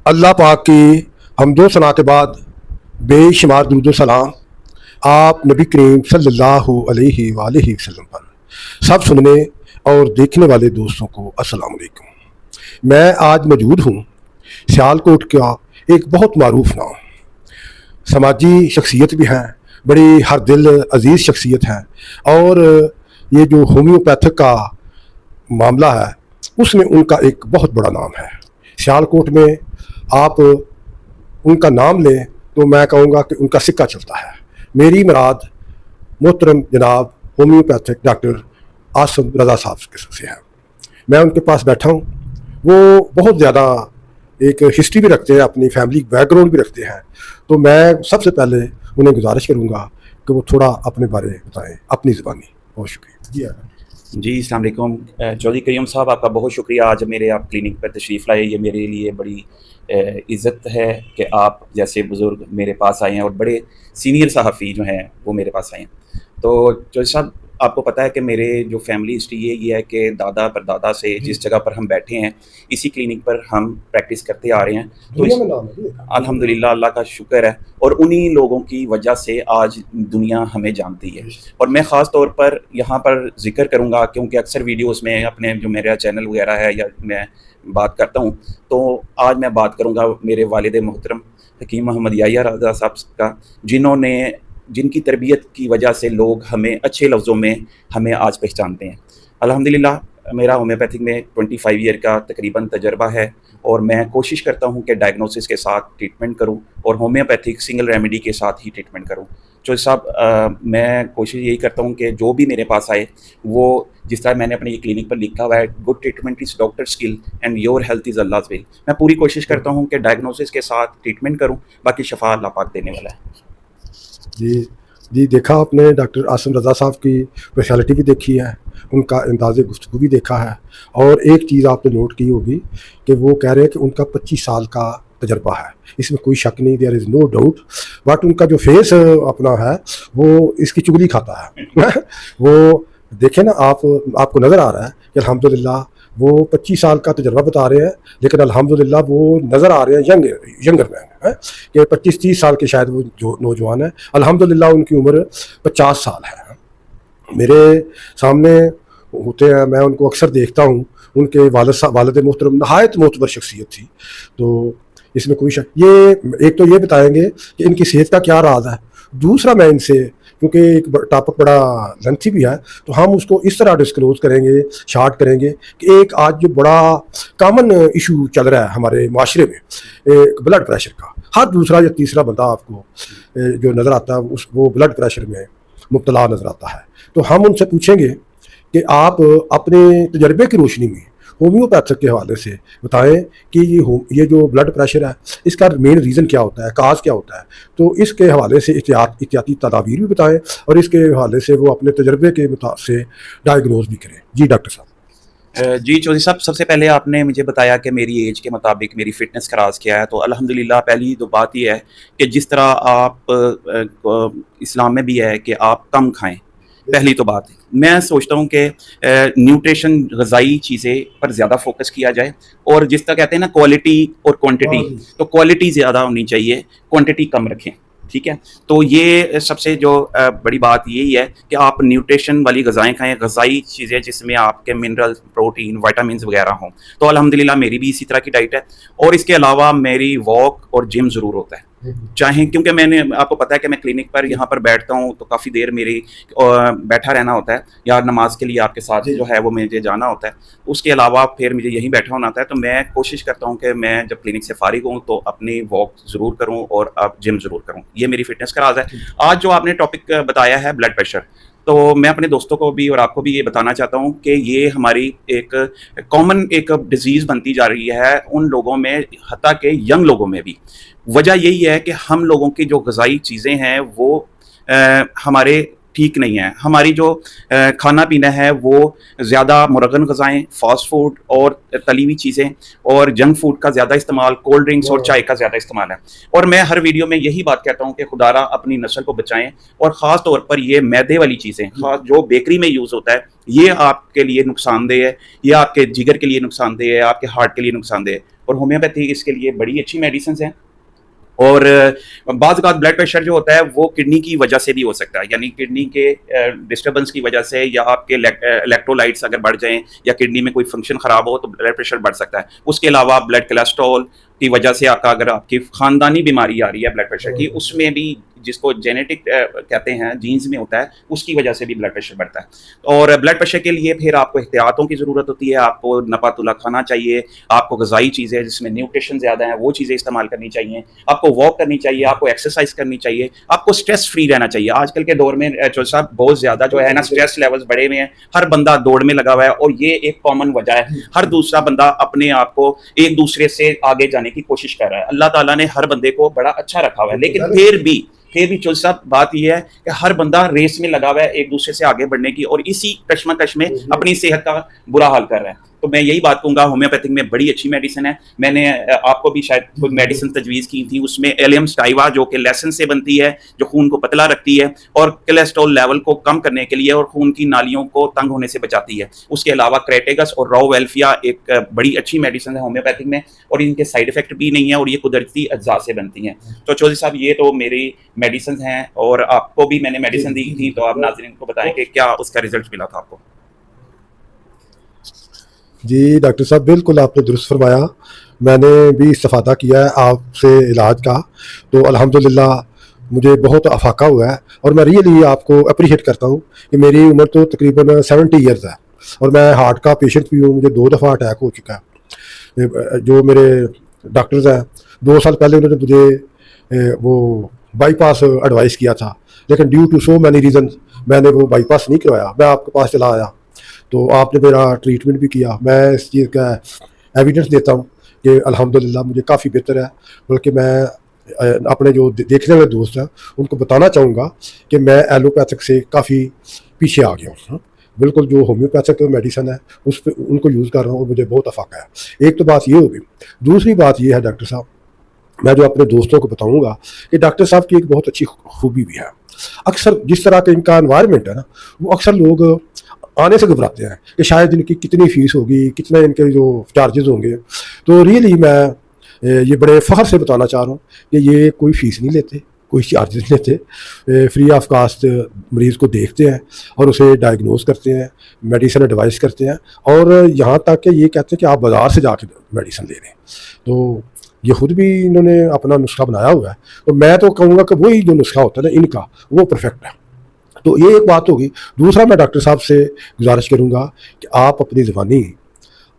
अल्लाह पाक की हमदो सना के बाद बेशुमार दुरूद सलाम आप नबी करीम सल्लल्लाहु अलैहि वसल्लम पर, सब सुनने और देखने वाले दोस्तों को अस्सलाम वालेकुम। मैं आज मौजूद हूँ सियालकोट का एक बहुत मारूफ नाम, समाजी शख्सियत भी हैं, बड़ी हर दिल अजीज़ शख्सियत हैं, और ये जो होम्योपैथिक का मामला है उसमें उनका एक बहुत बड़ा नाम है। सियालकोट में आप उनका नाम लें तो मैं कहूँगा कि उनका सिक्का चलता है। मेरी मुराद मोहतरम जनाब होम्योपैथिक डॉक्टर आसिम रज़ा साहब से है। मैं उनके पास बैठा हूँ। वो बहुत ज़्यादा एक हिस्ट्री भी रखते हैं, अपनी फैमिली बैकग्राउंड भी रखते हैं। तो मैं सबसे पहले उन्हें गुजारिश करूँगा कि वो थोड़ा अपने बारे में बताएं अपनी ज़बानी। बहुत शुक्रिया जी। अस्सलाम वालेकुम चौधरी करीम साहब, आपका बहुत शुक्रिया आज मेरे आप क्लिनिक पर तशरीफ़ लाए। ये मेरे लिए बड़ी इज़्ज़त है कि आप जैसे बुज़ुर्ग मेरे पास आए हैं और बड़े सीनियर सहाफ़ी जो हैं वो मेरे पास आए हैं। तो चौधरी साहब, आपको पता है कि मेरे जो फैमिली हिस्ट्री ये है कि दादा परदादा से जिस जगह पर हम बैठे हैं इसी क्लिनिक पर हम प्रैक्टिस करते आ रहे हैं। तो अल्हम्दुलिल्लाह, अल्लाह का शुक्र है, और उन्हीं लोगों की वजह से आज दुनिया हमें जानती है। और मैं ख़ास तौर पर यहाँ पर जिक्र करूँगा क्योंकि अक्सर वीडियोस में अपने जो मेरा चैनल वगैरह है या मैं बात करता हूँ, तो आज मैं बात करूँगा मेरे वालिद मोहतरम हकीम मोहम्मद याह्या रज़ा साहब का, जिनकी तरबियत की वजह से लोग हमें अच्छे लफ्ज़ों में हमें आज पहचानते हैं। अल्हम्दुलिल्लाह, मेरा होम्योपैथिक में 25 ईयर का तकरीबन तजर्बा है और मैं कोशिश करता हूं कि डायग्नोसिस के साथ ट्रीटमेंट करूं और होम्योपैथिक सिंगल रेमेडी के साथ ही ट्रीटमेंट करूं। चौधरी साहब, मैं कोशिश यही करता हूं कि जो भी मेरे पास आए वो, जिस तरह मैंने अपने ये क्लिनिक पर लिखा हुआ है, good treatment is doctor skill and your health is Allah's will, मैं पूरी कोशिश करता हूँ कि डायग्नोसिस के साथ ट्रीटमेंट करूँ, बाकी शफा अल्लाह पाक देने वाला है। जी, देखा आपने डॉक्टर आसिम रज़ा साहब की स्पेशलिटी भी देखी है, उनका अंदाज़े गुफ्तगू भी देखा है, और एक चीज़ आपने नोट की होगी कि वो कह रहे हैं कि उनका 25 साल का तजर्बा है, इसमें कोई शक नहीं, there is no doubt. But उनका जो फेस अपना है वो इसकी चुगली खाता है वो देखें ना, आपको नज़र आ रहा है कि अल्हम्दुलिल्लाह वो 25 साल का तजर्बा बता रहे हैं, लेकिन अल्हम्दुलिल्लाह वो नज़र आ रहे हैं यंगर मैन है कि 25-30 साल के शायद वो जो नौजवान है। अल्हम्दुलिल्लाह उनकी उम्र 50 साल है। मेरे सामने होते हैं, मैं उनको अक्सर देखता हूँ। उनके वालिद मोहतरम नहायत मोतबर शख्सियत थी, तो इसमें कोई शक। ये एक तो ये बताएंगे कि इनकी सेहत का क्या राज है। दूसरा, मैं इनसे, क्योंकि एक टॉपिक बड़ा लेंथी भी है, तो हम उसको इस तरह डिस्क्लोज करेंगे, शार्ट करेंगे कि एक आज जो बड़ा कॉमन इशू चल रहा है हमारे माशरे में, एक ब्लड प्रेशर का, हर दूसरा या तीसरा बंदा आपको जो नज़र आता है वो ब्लड प्रेशर में मुब्तला नज़र आता है। तो हम उनसे पूछेंगे कि आप अपने तजर्बे की रोशनी में होम्योपैथिक के हवाले से बताएं कि ये जो ब्लड प्रेशर है इसका मेन रीज़न क्या होता है, काज क्या होता है। तो इसके हवाले से एहतियाती तदाबीर भी बताएं और इसके हवाले से वो अपने तजर्बे के मुताबिक से डायग्नोज भी करें। जी डॉक्टर साहब। जी चौधरी साहब, सबसे पहले आपने मुझे बताया कि मेरी एज के मुताबिक मेरी फ़िटनेस का राज क्या है। तो अल्हम्दुलिल्लाह, पहली तो बात ये है कि जिस तरह आप इस्लाम में भी है कि आप कम खाएं, पहली तो बात है। मैं सोचता हूँ कि न्यूट्रिशन, ग़िज़ाई चीज़ें पर ज़्यादा फोकस किया जाए, और जिस तरह कहते हैं ना क्वालिटी और क्वांटिटी, तो क्वालिटी ज़्यादा होनी चाहिए, क्वांटिटी कम रखें, ठीक है। तो ये सबसे जो बड़ी बात यही है कि आप न्यूट्रिशन वाली ग़िज़ाएँ खाएँ, ग़िज़ाई चीज़ें जिसमें आपके मिनरल, प्रोटीन, विटामिन्स वगैरह हों। तो अल्हम्दुलिल्लाह मेरी भी इसी तरह की डाइट है, और इसके अलावा मेरी वॉक और जिम ज़रूर होता है। चाहे, क्योंकि मैंने, आपको पता है कि मैं क्लिनिक पर यहाँ पर बैठता हूँ तो काफ़ी देर मेरी बैठा रहना होता है, या नमाज के लिए आपके साथ जो है वो मुझे जाना होता है, उसके अलावा फिर मुझे यहीं बैठा होना होता है। तो मैं कोशिश करता हूँ कि मैं जब क्लिनिक से फारिग हूँ तो अपनी वॉक ज़रूर करूँ और अब जिम ज़रूर करूँ। ये मेरी फ़िटनेस का राज है। आज जो आपने टॉपिक बताया है ब्लड प्रेशर, तो मैं अपने दोस्तों को भी और आपको भी ये बताना चाहता हूँ कि ये हमारी एक कॉमन एक डिजीज़ बनती जा रही है उन लोगों में, हत्ता के यंग लोगों में भी। वजह यही है कि हम लोगों की जो ग़िज़ाई चीज़ें हैं वो हमारे ठीक नहीं है। हमारी जो खाना पीना है वो ज़्यादा मुरगन ग़िज़ाएँ, फास्ट फूड और तली हुई चीज़ें और जंक फूड का ज़्यादा इस्तेमाल, कोल्ड ड्रिंक्स और चाय का ज़्यादा इस्तेमाल है। और मैं हर वीडियो में यही बात कहता हूँ कि खुदारा अपनी नस्ल को बचाएं, और ख़ास तौर पर ये मैदे वाली चीज़ें, खास जो बेकरी में यूज़ होता है, ये आपके लिए नुकसानदेह है, ये आपके जिगर के लिए नुकसानदेह है, आपके हार्ट के लिए नुकसानदेह है। اور ہومیوپیتھی اس کے لیے بڑی اچھی میڈیسنز ہیں. اور بعض اوقات بلڈ پریشر جو ہوتا ہے وہ کڈنی کی وجہ سے بھی ہو سکتا ہے, یعنی کڈنی کے ڈسٹربنس کی وجہ سے, یا آپ کے الیکٹرولائٹس اگر بڑھ جائیں یا کڈنی میں کوئی فنکشن خراب ہو تو بلڈ پریشر بڑھ سکتا ہے. اس کے علاوہ بلڈ کولیسٹرول کی وجہ سے اگر آپ کی خاندانی بیماری آ رہی ہے بلڈ پریشر کی, اس میں بھی جس کو جینیٹک کہتے ہیں, جینز میں ہوتا ہے, اس کی وجہ سے بھی بلڈ پریشر بڑھتا ہے. اور بلڈ پریشر کے لیے پھر آپ کو احتیاطوں کی ضرورت ہوتی ہے. آپ کو نپا تلا کھانا چاہیے, آپ کو غذائی چیزیں جس میں نیوٹریشن زیادہ ہیں وہ چیزیں استعمال کرنی چاہیے, آپ کو واک کرنی چاہیے, آپ کو ایکسرسائز کرنی چاہیے, آپ کو اسٹریس فری رہنا چاہیے. آج کل کے دور میں جو صاحب بہت زیادہ جو ہے نا اسٹریس لیولز بڑے ہوئے ہیں, ہر بندہ دوڑ میں لگا ہوا ہے, اور یہ ایک کامن وجہ ہے. ہر دوسرا بندہ اپنے آپ کو ایک دوسرے سے آگے جانے کی کوشش کر رہا ہے. اللہ تعالیٰ نے ہر بندے کو بڑا اچھا رکھا ہوا ہے, لیکن پھر بھی چول صاحب بات یہ ہے کہ ہر بندہ ریس میں لگا ہوا ہے ایک دوسرے سے آگے بڑھنے کی, اور اسی کشمکش میں اپنی صحت کا برا حال کر رہا ہے. تو میں یہی بات کہوں گا, ہومیوپیتھک میں بڑی اچھی میڈیسن ہے. میں نے آپ کو بھی شاید کوئی میڈیسن تجویز کی تھی, اس میں ایلیم سٹائیوا جو کہ لیسن سے بنتی ہے, جو خون کو پتلا رکھتی ہے اور کولیسٹرول لیول کو کم کرنے کے لیے اور خون کی نالیوں کو تنگ ہونے سے بچاتی ہے. اس کے علاوہ کریٹیگس اور رو ویلفیا ایک بڑی اچھی میڈیسن ہے ہومیوپیتھک میں, اور ان کے سائڈ افیکٹ بھی نہیں ہیں, اور یہ قدرتی اجزاء سے بنتی ہیں. تو چودھری صاحب یہ تو میری میڈیسنز ہیں, اور آپ کو بھی میں نے میڈیسن دی تھی, تو آپ ناظرین کو بتائیں کہ کیا اس کا رزلٹ ملا تھا آپ کو. جی ڈاکٹر صاحب بالکل آپ نے درست فرمایا. میں نے بھی استفادہ کیا ہے آپ سے علاج کا, تو الحمدللہ مجھے بہت افاقہ ہوا ہے, اور میں ریئلی آپ کو اپریشیٹ کرتا ہوں کہ میری عمر تو تقریباً 70 ایئرز ہے, اور میں ہارٹ کا پیشنٹ بھی ہوں. مجھے 2 دفعہ اٹیک ہو چکا ہے. جو میرے ڈاکٹرز ہیں 2 سال پہلے انہوں نے مجھے وہ بائی پاس ایڈوائز کیا تھا, لیکن due to so many reasons میں نے وہ بائی پاس نہیں کروایا. میں آپ کے پاس چلا آیا, تو آپ نے میرا ٹریٹمنٹ بھی کیا. میں اس چیز کا ایویڈنس دیتا ہوں کہ الحمدللہ مجھے کافی بہتر ہے. بلکہ میں اپنے جو دیکھنے والے دوست ہیں ان کو بتانا چاہوں گا کہ میں ایلوپیتھک سے کافی پیچھے آ گیا ہوں. بالکل جو ہومیوپیتھک میڈیسن ہے اس پہ ان کو یوز کر رہا ہوں, اور مجھے بہت افاقہ ہے. ایک تو بات یہ ہوگی. دوسری بات یہ ہے ڈاکٹر صاحب, میں جو اپنے دوستوں کو بتاؤں گا کہ ڈاکٹر صاحب کی ایک بہت اچھی خوبی بھی ہے. اکثر جس طرح کا ان کا انوائرمنٹ ہے نا, وہ اکثر لوگ آنے سے گھبراتے ہیں کہ شاید ان کی کتنی فیس ہوگی, کتنے ان کے جو چارجز ہوں گے. تو ریئلی میں یہ بڑے فخر سے بتانا چاہ رہا ہوں کہ یہ کوئی فیس نہیں لیتے, کوئی چارجز نہیں لیتے. فری آف کاسٹ مریض کو دیکھتے ہیں اور اسے ڈائگنوز کرتے ہیں, میڈیسن ایڈوائز کرتے ہیں, اور یہاں تک کہ یہ کہتے ہیں کہ آپ بازار سے جا کے میڈیسن لے لیں. تو یہ خود بھی انہوں نے اپنا نسخہ بنایا ہوا ہے. تو میں تو کہوں گا کہ وہی جو نسخہ ہوتا ہے نا ان کا, وہ پرفیکٹ ہے. تو یہ ایک بات ہوگی. دوسرا میں ڈاکٹر صاحب سے گزارش کروں گا کہ آپ اپنی زبانی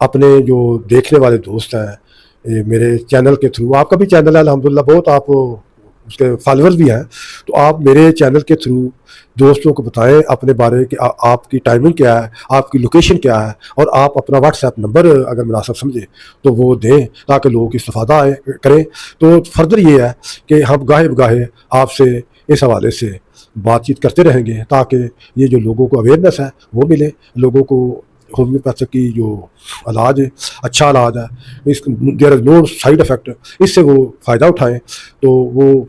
اپنے جو دیکھنے والے دوست ہیں میرے چینل کے تھرو, آپ کا بھی چینل ہے الحمدللہ, بہت آپ اس کے فالوورز بھی ہیں, تو آپ میرے چینل کے تھرو دوستوں کو بتائیں اپنے بارے کہ آپ کی ٹائمنگ کیا ہے, آپ کی لوکیشن کیا ہے, اور آپ اپنا واٹس ایپ نمبر اگر مناسب سمجھیں تو وہ دیں تاکہ لوگ استفادہ کریں. تو فردر یہ ہے کہ ہم گاہے بگاہے آپ سے اس حوالے سے بات چیت کرتے رہیں گے, تاکہ یہ جو لوگوں کو اویئرنیس ہے وہ ملے, لوگوں کو ہومیوپیتھک کی جو علاج ہے اچھا علاج ہے, اس دیر از نو سائڈ افیکٹ, اس سے وہ فائدہ اٹھائیں. تو وہ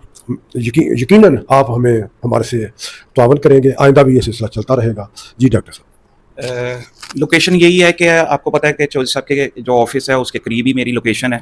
یقیناً آپ ہمارے سے تعاون کریں گے. آئندہ بھی یہ سلسلہ چلتا رہے گا. جی ڈاکٹر صاحب. لوکیشن یہی ہے کہ آپ کو پتہ ہے کہ چودھری صاحب کے جو آفس ہے اس کے قریب ہی میری لوکیشن ہے,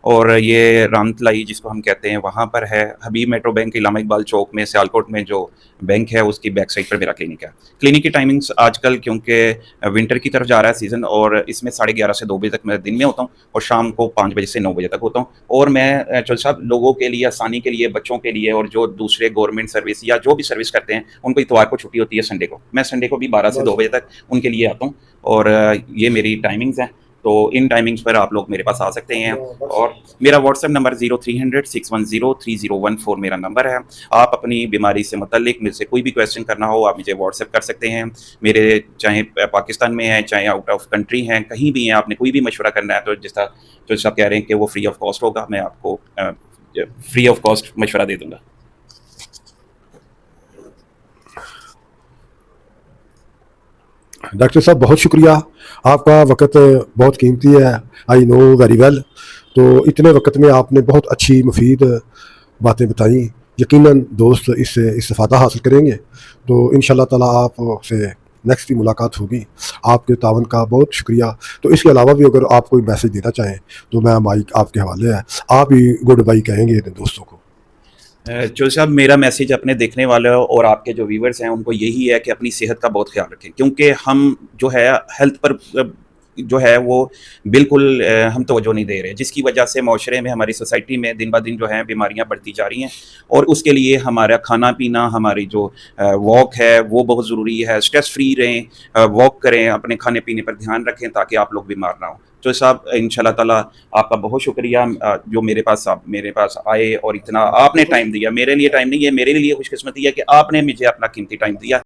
اور یہ رامت لائی جس کو ہم کہتے ہیں وہاں پر ہے. حبیب میٹرو بینک علامہ اقبال چوک میں سیالکوٹ میں جو بینک ہے اس کی بیک سائڈ پر میرا کلینک ہے. کلینک کی ٹائمنگس آج کل کیونکہ ونٹر کی طرف جا رہا ہے سیزن, اور اس میں 11:30 سے 2 بجے تک میں دن میں ہوتا ہوں, اور شام کو 5 بجے سے 9 بجے تک ہوتا ہوں. اور میں چودھری صاحب لوگوں کے لیے آسانی کے لیے, بچوں کے لیے, اور جو دوسرے گورنمنٹ سروس یا جو بھی سروس کرتے ہیں ان کو اتوار کو چھٹی ہوتی ہے سنڈے کو, میں سنڈے کو بھی 12 سے 2 بجے تک ان کے لیے آتا ہوں, اور یہ میری ٹائمنگز ہیں. تو ان ٹائمنگز پر آپ لوگ میرے پاس آ سکتے ہیں. اور میرا واٹس ایپ نمبر 0300-610-3014 میرا نمبر ہے. آپ اپنی بیماری سے متعلق مجھ سے کوئی بھی کویسچن کرنا ہو آپ مجھے واٹس ایپ کر سکتے ہیں. میرے چاہے پاکستان میں ہیں چاہے آؤٹ آف کنٹری ہیں, کہیں بھی ہیں, آپ نے کوئی بھی مشورہ کرنا ہے تو جس طرح جو صاحب کہہ رہے ہیں کہ وہ فری آف کاسٹ ہوگا, میں آپ کو فری آف کاسٹ مشورہ دے دوں گا. ڈاکٹر صاحب بہت شکریہ, آپ کا وقت بہت قیمتی ہے, آئی نو ویری ویل. تو اتنے وقت میں آپ نے بہت اچھی مفید باتیں بتائیں. یقیناً دوست اس سے استفادہ حاصل کریں گے. تو انشاءاللہ تعالیٰ آپ سے नेक्स्ट भी मुलाकात होगी। आपके तावन का बहुत शुक्रिया। तो इसके अलावा भी अगर आप कोई मैसेज देना चाहें तो मैं माइक आपके हवाले है, आप ही गुड बाई कहेंगे अपने दोस्तों को। जो साहब मेरा मैसेज अपने देखने वाले और आपके जो व्यूवर्स हैं उनको यही है कि अपनी सेहत का बहुत ख्याल रखें, क्योंकि हम जो है हेल्थ पर जो है वो बिल्कुल हम तवज्जो नहीं दे रहे, जिसकी वजह से माशरे में हमारी सोसाइटी में दिन ब दिन जो है बीमारियां बढ़ती जा रही हैं। और उसके लिए हमारा खाना पीना, हमारी जो वॉक है वो बहुत ज़रूरी है। स्ट्रेस फ्री रहें, वॉक करें, अपने खाने पीने पर ध्यान रखें ताकि आप लोग बीमार ना हों। तो साहब इंशाल्लाह ताला आपका बहुत शुक्रिया जो मेरे पास आए और इतना आपने टाइम दिया। मेरे लिए टाइम नहीं है, मेरे लिए खुशकिस्मती है कि आपने मुझे अपना कीमती टाइम दिया।